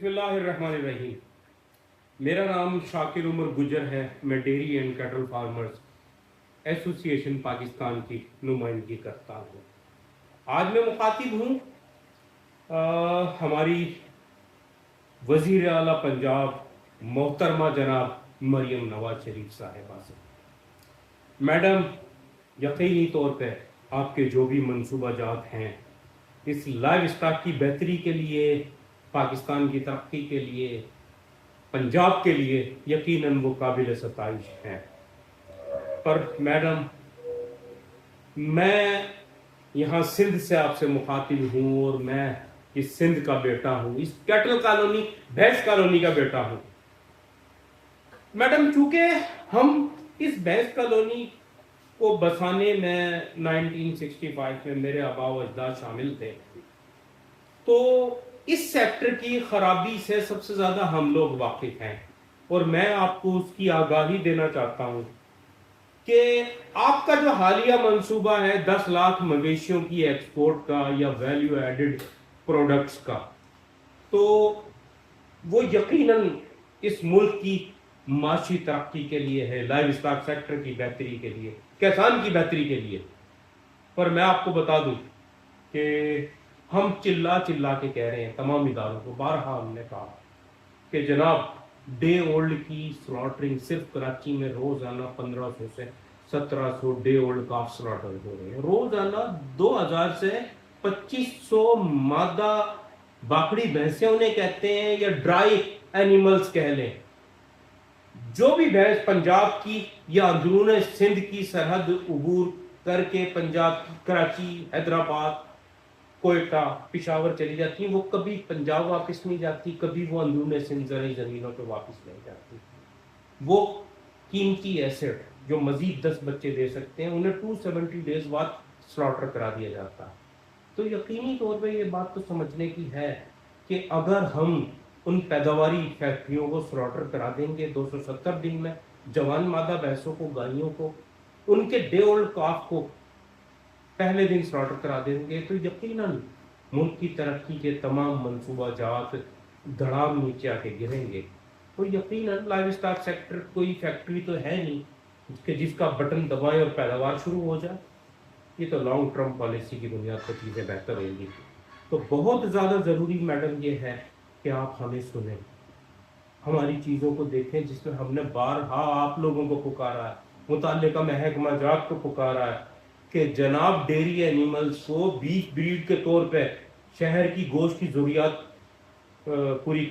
बिस्मिल्लाहिर्रहमानिर्रहीम। मेरा नाम शाकिर उमर गुजर है। मैं dairy and cattle farmers association Pakistan की नुमाइंदगी करता हूँ। आज मैं मुखातिब हूँ हमारी वज़ीर आला पंजाब मोहतरमा जनाब मरियम नवाज शरीफ साहिबा से। मैडम, यकीनी तौर पे आपके जो भी मनसूबाजात हैं इस लाइव स्टॉक की बेहतरी के लिए, पाकिस्तान की तरक्की के लिए, पंजाब के लिए यकीनन वो काबिल सताइश हैं। पर मैडम, मैं यहाँ सिंध से आपसे मुखातिब हूँ और मैं इस सिंध का बेटा हूँ, इस कैटल कॉलोनी भैंस कॉलोनी का बेटा हूँ। मैडम, चूंकि हम इस भैंस कॉलोनी को बसाने में 1965 में मेरे आबा व अजदाद शामिल थे, तो इस सेक्टर की खराबी से सबसे ज्यादा हम लोग वाकिफ हैं और मैं आपको उसकी आगाही देना चाहता हूं कि आपका जो हालिया मंसूबा है 10 लाख मवेशियों की एक्सपोर्ट का या वैल्यू एडेड प्रोडक्ट्स का, तो वो यकीनन इस मुल्क की माशी तरक्की के लिए है, लाइव स्टॉक सेक्टर की बेहतरी के लिए, किसान की बेहतरी के लिए। पर मैं आपको बता दूं कि हम चिल्ला चिल्ला के कह रहे हैं तमाम इदारों को, बारहा हमने कहा कि जनाब डे ओल्ड की स्लॉटरिंग सिर्फ कराची में रोजाना 1500 से 1700 डे ओल्ड काफ स्लॉटर हो रहे हैं। रोजाना 2000 से 2500 मादा बाकड़ी भैंसें उन्हें कहते हैं या ड्राई एनिमल्स कह लें, जो भी भैंस पंजाब की या अंदरून सिंध की सरहद उबूर करके पंजाब, कराची, हैदराबाद, कोयटा, पिशावर चली जाती हैं, वो कभी पंजाब वापस नहीं जाती, कभी वो अंदरून सिंध जमीनों पे वापस नहीं जाती। वो कीमती एसेट जो मजीद 10 बच्चे दे सकते हैं, उन्हें 270 डेज बाद स्लॉटर करा दिया जाता है। तो यकीनी तौर पे ये बात तो समझने की है कि अगर हम उन पैदावारी फैक्ट्रियों को स्लॉटर करा देंगे 270 दिन में, जवान मादा भैंसों को, गायों को, उनके डे ओल्ड काफ को पहले दिन स्लॉटर करा देंगे, तो यकीनन मुल्क की तरक्की के तमाम मंसूबाजात धड़ाम नीचे आके गिरेंगे। तो यकीनन लाइव स्टॉक सेक्टर कोई फैक्ट्री तो है नहीं कि जिसका बटन दबाएं और पैदावार शुरू हो जाए। ये तो लॉन्ग टर्म पॉलिसी की बुनियाद पर चीज़ें बेहतर होंगी। तो बहुत ज़्यादा ज़रूरी मैडम ये है कि आप हमें सुनें, हमारी चीज़ों को देखें, जिसमें हमने बारहा आप लोगों को पुकारा है, मुताल्लिका महकमा जात को पुकारा है कि जनाब डेयरी एनिमल्स को बीफ ब्रीड के तौर पे शहर की गोश्त की ज़रूरियात पूरी